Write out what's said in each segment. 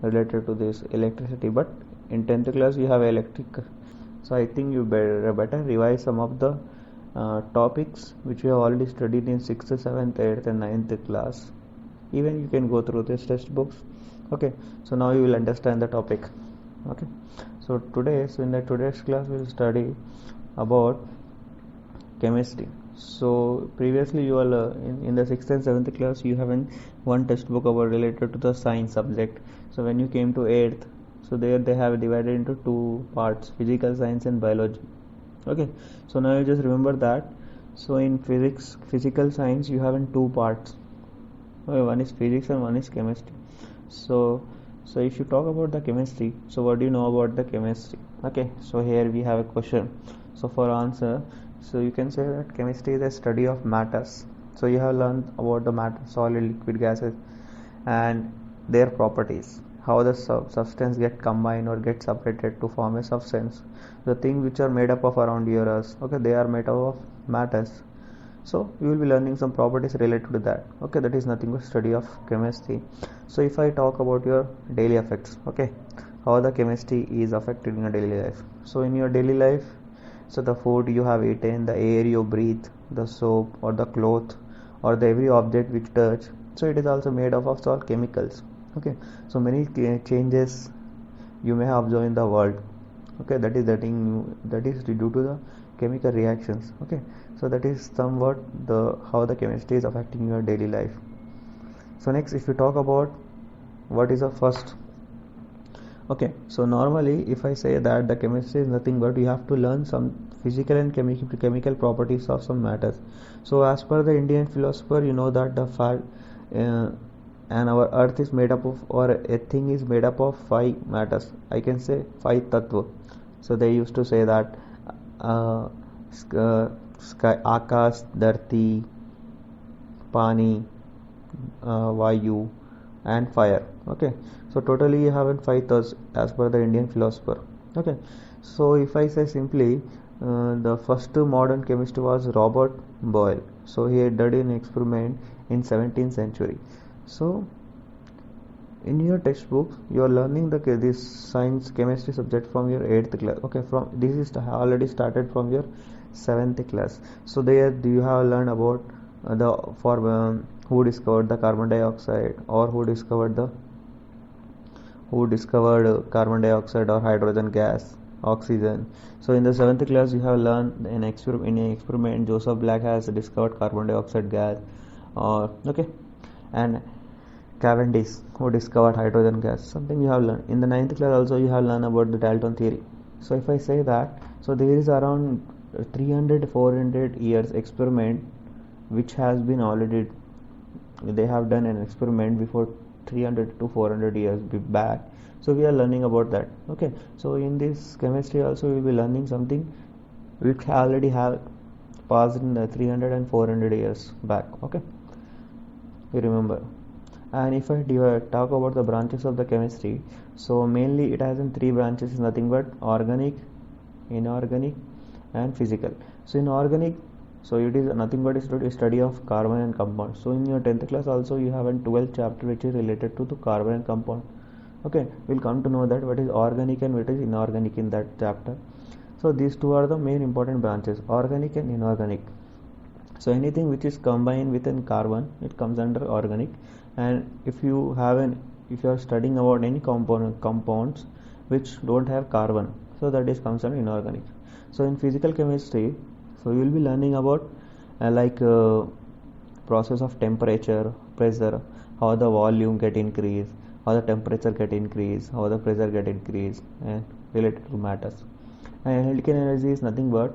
related to this electricity, but in 10th class you have electric. So I think you better revise some of the topics which you have already studied in 6th, 7th, 8th and 9th class. Even you can go through these textbooks. Okay, so now you will understand the topic. Okay, so in the today's class we will study about chemistry. So previously you are in the 6th and 7th class you have one textbook about related to the science subject. So when you came to 8th, so there they have divided into two parts, physical science and biology. Okay, so now you just remember that. So in physical science you have in two parts. Okay, one is physics and one is chemistry. So if you talk about the chemistry, so what do you know about the chemistry? Okay, so here we have a question. So for answer, so you can say that chemistry is a study of matters. So you have learned about the matter, solid, liquid, gases, and their properties. How the substance get combined or get separated to form a substance. The things which are made up of around your earth, okay, they are made up of matters. So you will be learning some properties related to that. Okay, that is nothing but study of chemistry. So if I talk about your daily effects, okay, how the chemistry is affected in your daily life. So in your daily life, so the food you have eaten, the air you breathe, the soap or the cloth or the every object which touch, so it is also made up of all chemicals. Okay, so many changes you may have observed in the world. Okay, that is due to the chemical reactions. Okay, so that is somewhat the how the chemistry is affecting your daily life. So next, if you talk about what is the first. Okay, so normally if I say that the chemistry is nothing but you have to learn some physical and chemical properties of some matters. So as per the Indian philosopher, you know that the and our earth is made up of, or a thing is made up of five matters. I can say five tattva. So they used to say that uh, sky, akash, dharti, pani, vayu, and fire. Okay, so totally you have five thoughts as per the Indian philosopher. Okay, so if I say simply, the first modern chemist was Robert Boyle. So he did an experiment in 17th century. So in your textbook you are learning this science chemistry subject from your 8th class. Okay, from this is already started from your 7th class. So there you have learned about the for who discovered the carbon dioxide, or who discovered carbon dioxide or hydrogen gas, oxygen. So in the 7th class you have learned in an experiment Joseph Black has discovered carbon dioxide gas, or okay, and Cavendish who discovered hydrogen gas. Something you have learned in the 9th class. Also you have learned about the Dalton theory. So if I say that, so there is around 300 400 years experiment which has been already, they have done an experiment before 300 to 400 years back. So we are learning about that. Okay, so in this chemistry also we will be learning something which already have passed in the 300 and 400 years back. Okay, you remember. And if I talk about the branches of the chemistry, so mainly it has in three branches, nothing but organic, inorganic and physical. So in organic, so it is nothing but a study of carbon and compound. So in your 10th class also you have a 12th chapter which is related to the carbon and compound. Okay, we'll come to know that what is organic and what is inorganic in that chapter. So these two are the main important branches, organic and inorganic. So anything which is combined with an carbon, it comes under organic. And if you are studying about any compounds which don't have carbon, so that is comes under inorganic. So in physical chemistry, so you will be learning about process of temperature, pressure, how the volume get increased, how the temperature get increased, how the pressure get increased, and related to matters. And analytical energy is nothing but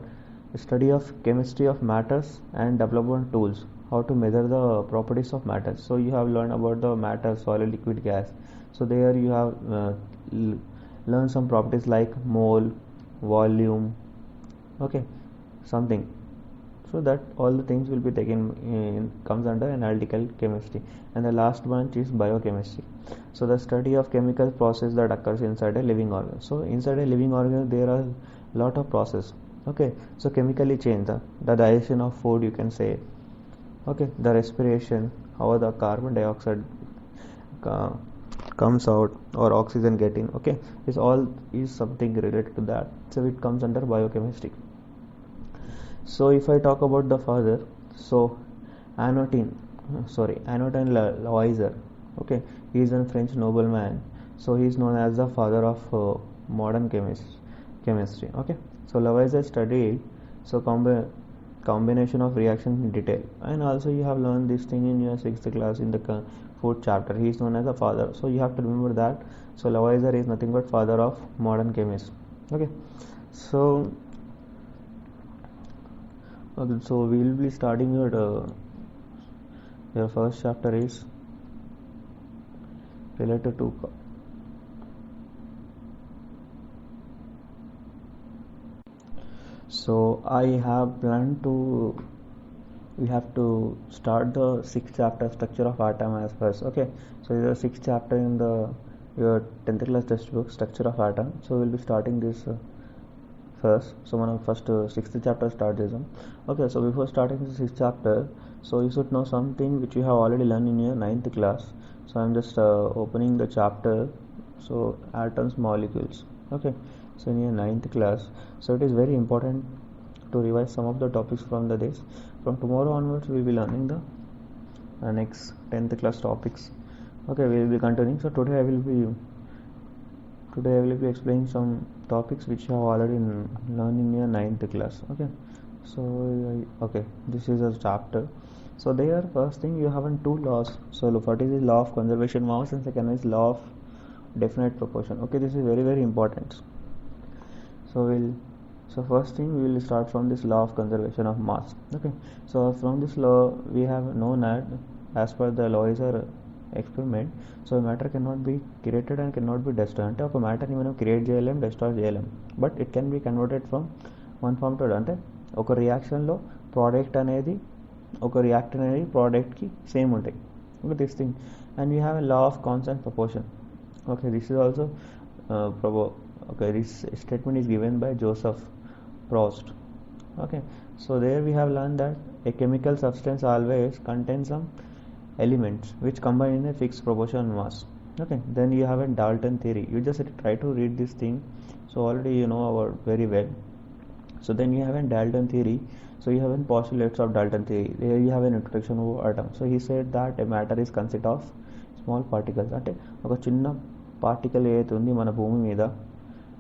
study of chemistry of matters and development tools, how to measure the properties of matters. So you have learned about the matter, solid, liquid, gas. So there you have learned some properties like mole, volume, okay, something. So that all the things will be taken in, comes under analytical chemistry. And the last branch is biochemistry. So the study of chemical process that occurs inside a living organ. So inside a living organ there are lot of process. Okay, so chemically change the digestion of food, you can say. Okay, the respiration, how the carbon dioxide comes out or oxygen get in. Okay, this all is something related to that, so it comes under biochemistry. So if I talk about the father, so Antoine Lavoisier, okay, he is a French nobleman, so he is known as the father of modern chemistry. Okay, so Lavoisier studied so combination of reaction in detail, and also you have learned this thing in your 6th class in the fourth chapter. He is known as the father, so you have to remember that. So Lavoisier is nothing but father of modern chemist. Okay, so we will be starting your first chapter is related to so I have planned to we have to start the 6th chapter, structure of atom, as first. Okay, so the 6th chapter in the your 10th class textbook, structure of atom. So we'll be starting this first. So one of first 6th chapter start this one. Okay, so before starting the 6th chapter, so you should know something which you have already learned in your 9th class. So I'm just opening the chapter, so atoms, molecules. Okay, so in your 9th class, so it is very important to revise some of the topics from the days. From tomorrow onwards we will be learning the next 10th class topics. Okay, we will be continuing. So today I will be explaining some topics which you have already learned in your 9th class. Okay, so okay, this is a chapter. So there, first thing, you have two laws. So what is the law of conservation mass, and second is law of definite proportion. Okay, this is very very important. So first thing, we will start from this law of conservation of mass. Okay, so from this law we have known that as per the Lavoisier experiment, so matter cannot be created and cannot be destroyed. అంటే ఒక మ్యాటర్ని మనం create చేయలేం, destroy చేయలేం, but it can be converted from one form to అంటే ఒక రియాక్షన్లో product అనేది ఒక reactor అనేది ప్రోడక్ట్కి సేమ్ ఉంటాయి. Okay, this thing and we have a law of constant proportion. Okay, this is also this statement is given by Joseph Proust. Okay, so there we have learned that a chemical substance always contains some elements which combine in a fixed proportion mass. Okay, then you have a Dalton theory. You just try to read this thing, so already you know about very well. So then you have a Dalton theory. So you have a postulates of Dalton theory. Here you have an introduction of atom. So he said that a matter is consist of small particles. అంటే ఒక చిన్న particle ఏదైతే ఉంది మన భూమి మీద,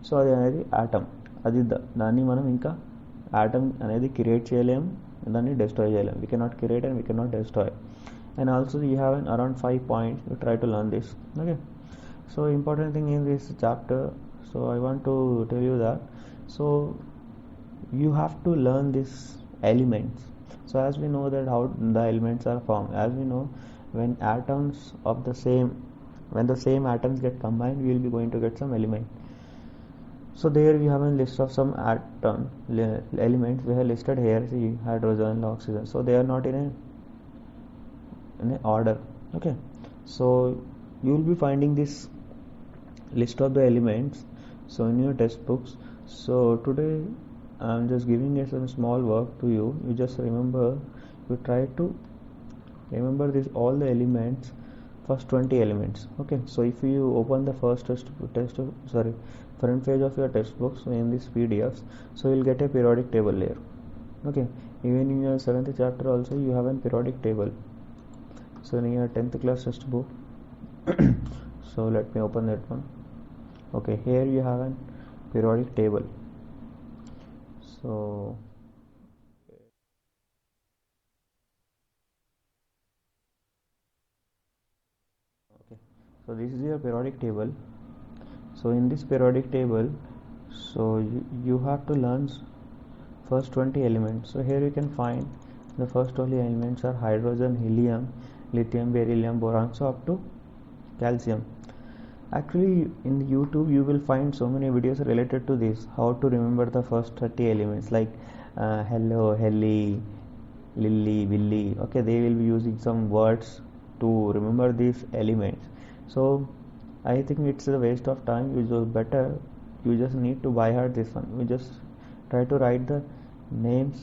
so అది అనేది ఆటమ్. అది దాన్ని మనం ఇంకా ఆటమ్ అనేది క్రియేట్ చేయలేం, దాన్ని డిస్ట్రాయ్ చేయలేం. We cannot create and we cannot destroy. And also you have around 5 points. You try to learn this. Okay, so important thing in this chapter, so I want to tell you that so you have to learn these elements. So as we know that how the elements are formed, as we know when the same atoms get combined, we will be going to get some element. So there we have a list of some elements we have listed here. See, hydrogen, oxygen, so they are not in a order. Okay, so you will be finding this list of the elements so in your textbooks. So today I am just giving you some small work to you. You just remember, you try to remember this all the elements, first 20 elements. Okay, so if you open the first front page of your textbooks in this PDFs, so you'll get a periodic table there. Okay, even in your 7th chapter also you have a periodic table. So in your 10th class textbook so let me open that one. Okay, here you have a periodic table. So so this is your periodic table. So in this periodic table, so you have to learn first 20 elements. So here you can find the first 20 elements are hydrogen, helium, lithium, beryllium, boron, so up to calcium. Actually in YouTube you will find so many videos related to this, how to remember the first 30 elements, like hello, helly, lily, willy. Okay, they will be using some words to remember these elements. So I think it's a waste of time. You just need to by heart this one. You just try to write the names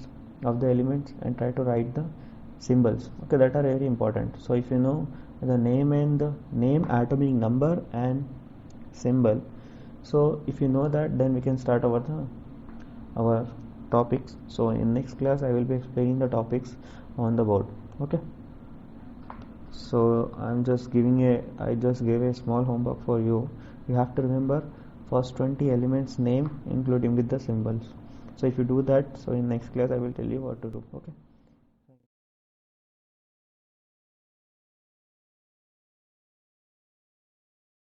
of the elements and try to write the symbols. Okay, that are very important. So if you know the name and the name, atomic number and symbol. So if you know that, then we can start our topics. So in next class I will be explaining the topics on the board. Okay, so I just gave a small homework for you. You have to remember first 20 elements name including with the symbols. So if you do that, so in next class I will tell you what to do. Okay.